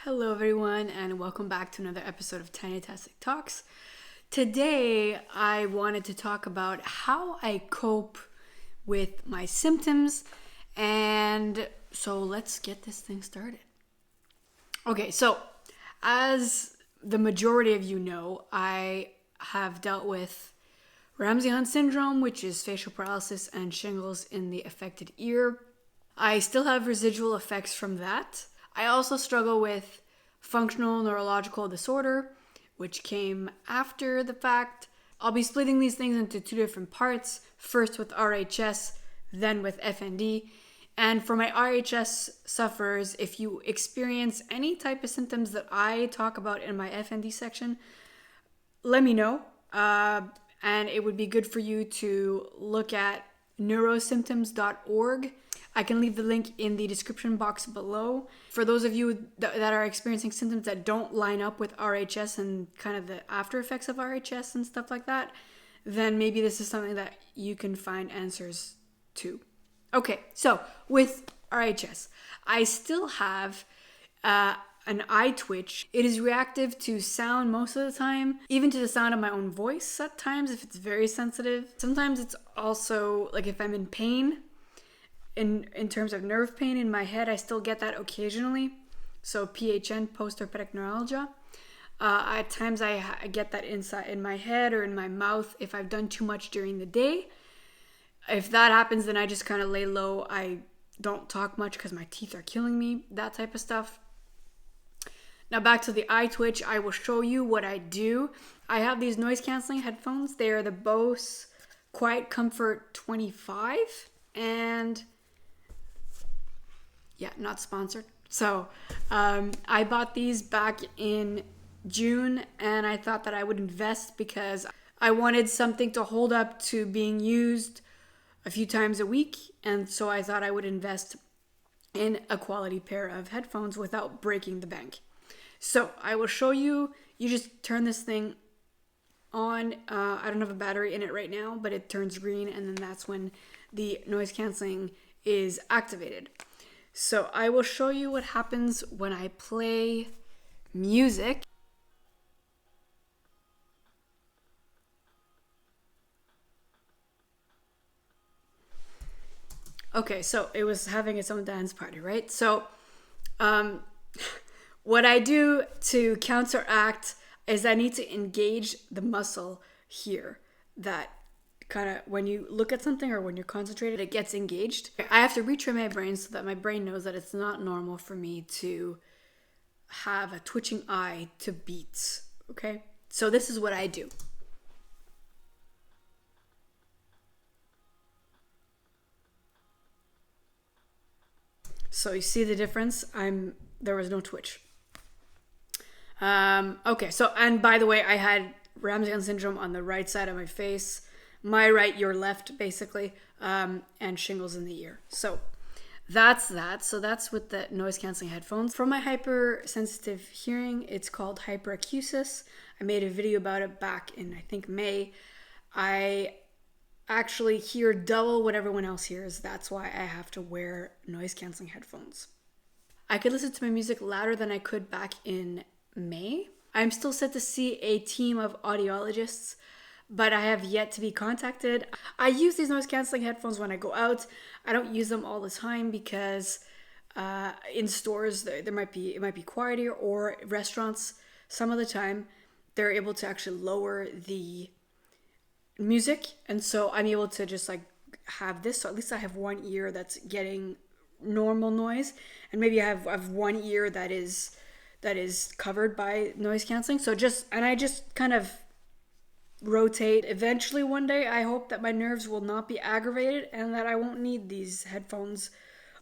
Hello everyone and welcome back to another episode of Tiny-tastic Talks. Today I wanted to talk about how I cope with my symptoms, and so let's get this thing started. Okay, so as the majority of you know, I have dealt with Ramsay syndrome, which is facial paralysis and shingles in the affected ear. I still have residual effects from that. I also struggle with functional neurological disorder, which came after the fact. I'll be splitting these things into two different parts, first with RHS, then with FND. And for my RHS sufferers, if you experience any type of symptoms that I talk about in my FND section, let me know. And it would be good for you to look at neurosymptoms.org. I can leave the link in the description box below. For those of you that are experiencing symptoms that don't line up with RHS and kind of the after effects of RHS and stuff like that, then maybe this is something that you can find answers to. Okay, so with RHS, I still have an eye twitch. It is reactive to sound most of the time, even to the sound of my own voice at times if it's very sensitive. Sometimes it's also like if I'm in pain, in terms of nerve pain in my head, I still get that occasionally. So PHN, post-herpetic neuralgia. At times I get that inside in my head or in my mouth if I've done too much during the day. If that happens, then I just kind of lay low. I don't talk much because my teeth are killing me, that type of stuff. Now back to the eye twitch, I will show you what I do. I have these noise canceling headphones. They are the Bose Quiet Comfort 25, and yeah, not sponsored. So I bought these back in June, and I thought that I would invest because I wanted something to hold up to being used a few times a week, and so I thought I would invest in a quality pair of headphones without breaking the bank. So I will show you. You just turn this thing on. I don't have a battery in it right now, but it turns green, and then that's when the noise canceling is activated. So I will show you what happens when I play music. Okay, so it was having its own dance party, right? So what I do to counteract is I need to engage the muscle here that kind of when you look at something or when you're concentrated, it gets engaged. I have to retrain my brain so that my brain knows that it's not normal for me to have a twitching eye to beats. Okay, so this is what I do. So you see the difference? There was no twitch. Okay, so, and by the way, I had Ramsay syndrome on the right side of my face. My right, your left, basically, and shingles in the ear. So that's that. So that's with the noise canceling headphones. For my hypersensitive hearing, it's called hyperacusis. I made a video about it back in, I think, May. I actually hear double what everyone else hears. That's why I have to wear noise canceling headphones. I could listen to my music louder than I could back in May. I'm still set to see a team of audiologists, but I have yet to be contacted. I use these noise canceling headphones when I go out. I don't use them all the time because in stores it might be quieter, or restaurants some of the time they're able to actually lower the music, and so I'm able to just like have this. So at least I have one ear that's getting normal noise, and maybe I have one ear that is covered by noise canceling. So I just kind of rotate. Eventually one day I hope that my nerves will not be aggravated and that I won't need these headphones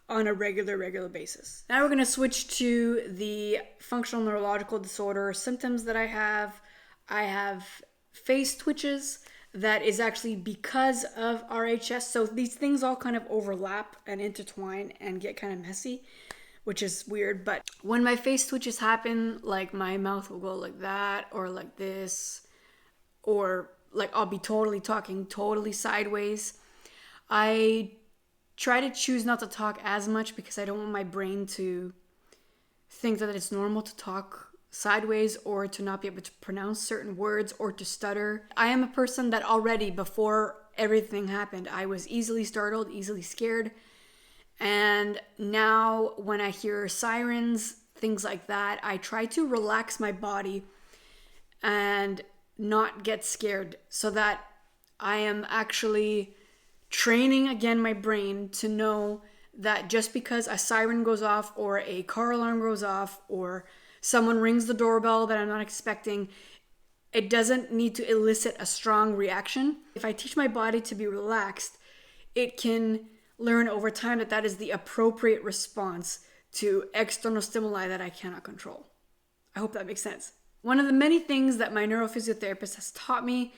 on a regular basis. Now we're going to switch to the functional neurological disorder symptoms that I have. I have face twitches that is actually because of RHS. So these things all kind of overlap and intertwine and get kind of messy, which is weird. But when my face twitches happen, like my mouth will go like that or like this, or like I'll be talking totally sideways. I try to choose not to talk as much because I don't want my brain to think that it's normal to talk sideways or to not be able to pronounce certain words or to stutter. I am a person that already before everything happened, I was easily startled, easily scared. And now when I hear sirens, things like that, I try to relax my body and not get scared so that I am actually training again my brain to know that just because a siren goes off or a car alarm goes off or someone rings the doorbell that I'm not expecting, it doesn't need to elicit a strong reaction. If I teach my body to be relaxed, it can learn over time that that is the appropriate response to external stimuli that I cannot control. I hope that makes sense. One of the many things that my neurophysiotherapist has taught me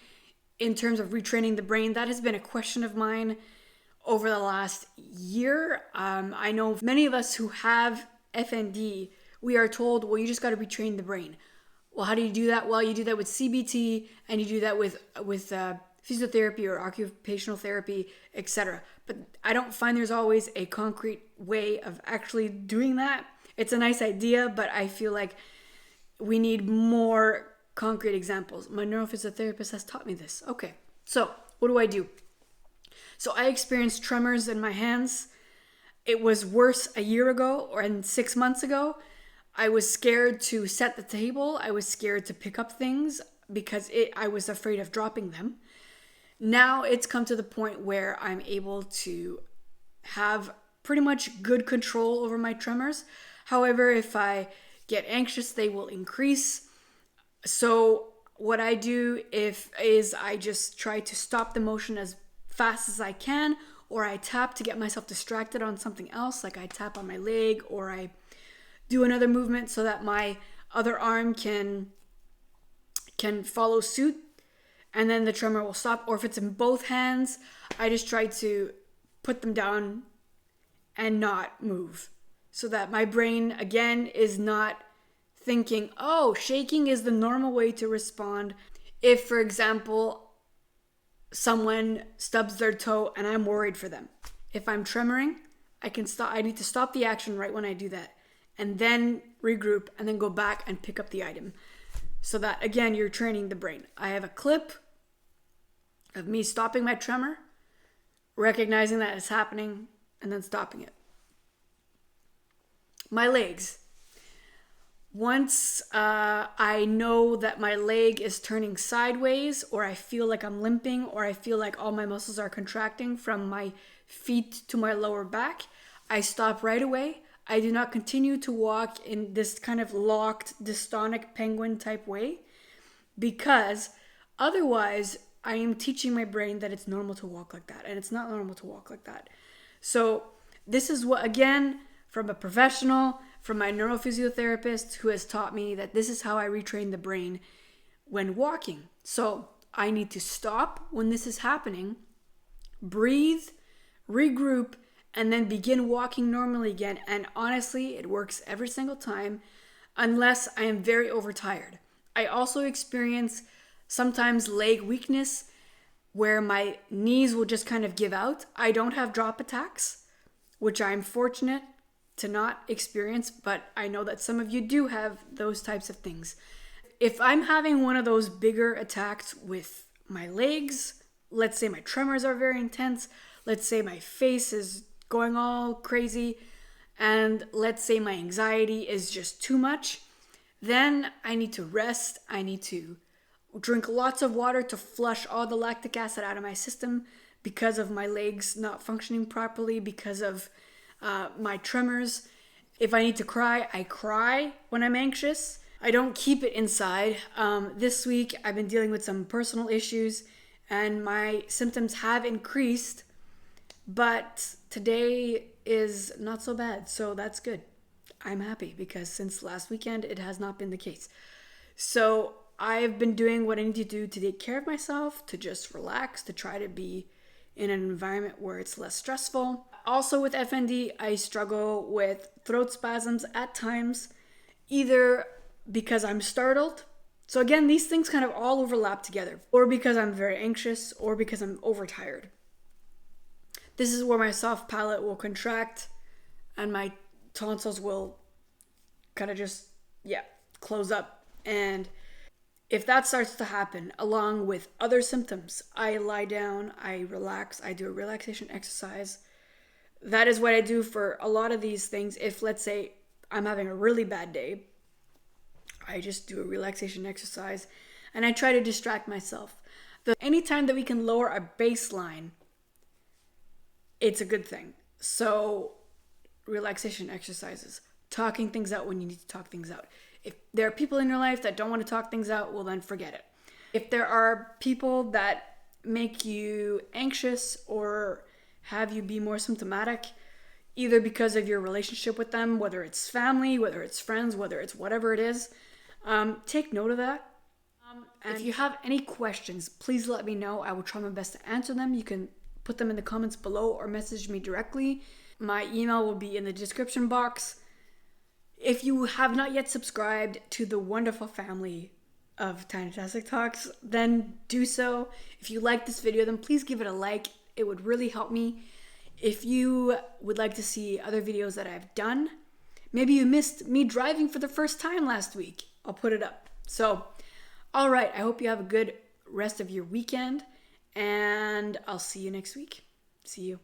in terms of retraining the brain, that has been a question of mine over the last year. I know many of us who have FND, we are told, well, you just got to retrain the brain. Well, how do you do that? Well, you do that with CBT and you do that with physiotherapy or occupational therapy, etc. But I don't find there's always a concrete way of actually doing that. It's a nice idea, but I feel like we need more concrete examples. My neurophysiotherapist has taught me this. Okay, so what do I do? So I experienced tremors in my hands. It was worse a year ago and 6 months ago. I was scared to set the table. I was scared to pick up things because I was afraid of dropping them. Now it's come to the point where I'm able to have pretty much good control over my tremors. However, if I get anxious, they will increase. So what I do is I just try to stop the motion as fast as I can, or I tap to get myself distracted on something else, like I tap on my leg, or I do another movement so that my other arm can follow suit, and then the tremor will stop. Or if it's in both hands, I just try to put them down and not move so that my brain, again, is not thinking, oh, shaking is the normal way to respond. If, for example, someone stubs their toe and I'm worried for them, if I'm tremoring, I need to stop the action right when I do that and then regroup and then go back and pick up the item. So that, again, you're training the brain. I have a clip of me stopping my tremor, recognizing that it's happening, and then stopping it. My legs. Once I know that my leg is turning sideways, or I feel like I'm limping, or I feel like all my muscles are contracting from my feet to my lower back, I stop right away. I do not continue to walk in this kind of locked, dystonic penguin type way, because otherwise I am teaching my brain that it's normal to walk like that, and it's not normal to walk like that. So this is what, again, from a professional, from my neurophysiotherapist who has taught me that this is how I retrain the brain when walking. So I need to stop when this is happening, breathe, regroup, and then begin walking normally again. And honestly, it works every single time unless I am very overtired. I also experience sometimes leg weakness where my knees will just kind of give out. I don't have drop attacks, which I'm fortunate to not experience, but I know that some of you do have those types of things. If I'm having one of those bigger attacks with my legs, let's say my tremors are very intense, let's say my face is going all crazy, and let's say my anxiety is just too much, then I need to rest. I need to drink lots of water to flush all the lactic acid out of my system because of my legs not functioning properly, because of my tremors. If I need to cry, I cry when I'm anxious. I don't keep it inside. This week, I've been dealing with some personal issues and my symptoms have increased, but today is not so bad, so that's good. I'm happy because since last weekend, it has not been the case. So I've been doing what I need to do to take care of myself, to just relax, to try to be in an environment where it's less stressful. Also with FND, I struggle with throat spasms at times, either because I'm startled. So again, these things kind of all overlap together, or because I'm very anxious, or because I'm overtired. This is where my soft palate will contract and my tonsils will kind of just, close up. And if that starts to happen along with other symptoms, I lie down, I relax, I do a relaxation exercise. That is what I do for a lot of these things. If, let's say, I'm having a really bad day, I just do a relaxation exercise and I try to distract myself. Anytime that we can lower our baseline, it's a good thing. So, relaxation exercises, talking things out when you need to talk things out. If there are people in your life that don't want to talk things out, well, then forget it. If there are people that make you anxious or have you be more symptomatic, either because of your relationship with them, whether it's family, whether it's friends, whether it's whatever it is, take note of that. And if you have any questions, please let me know. I will try my best to answer them. You can put them in the comments below or message me directly. My email will be in the description box. If you have not yet subscribed to the wonderful family of Tiny Talks, then do so. If you like this video, then please give it a like. It would really help me. If you would like to see other videos that I've done, maybe you missed me driving for the first time last week, I'll put it up. So, all right, I hope you have a good rest of your weekend, and I'll see you next week. See you.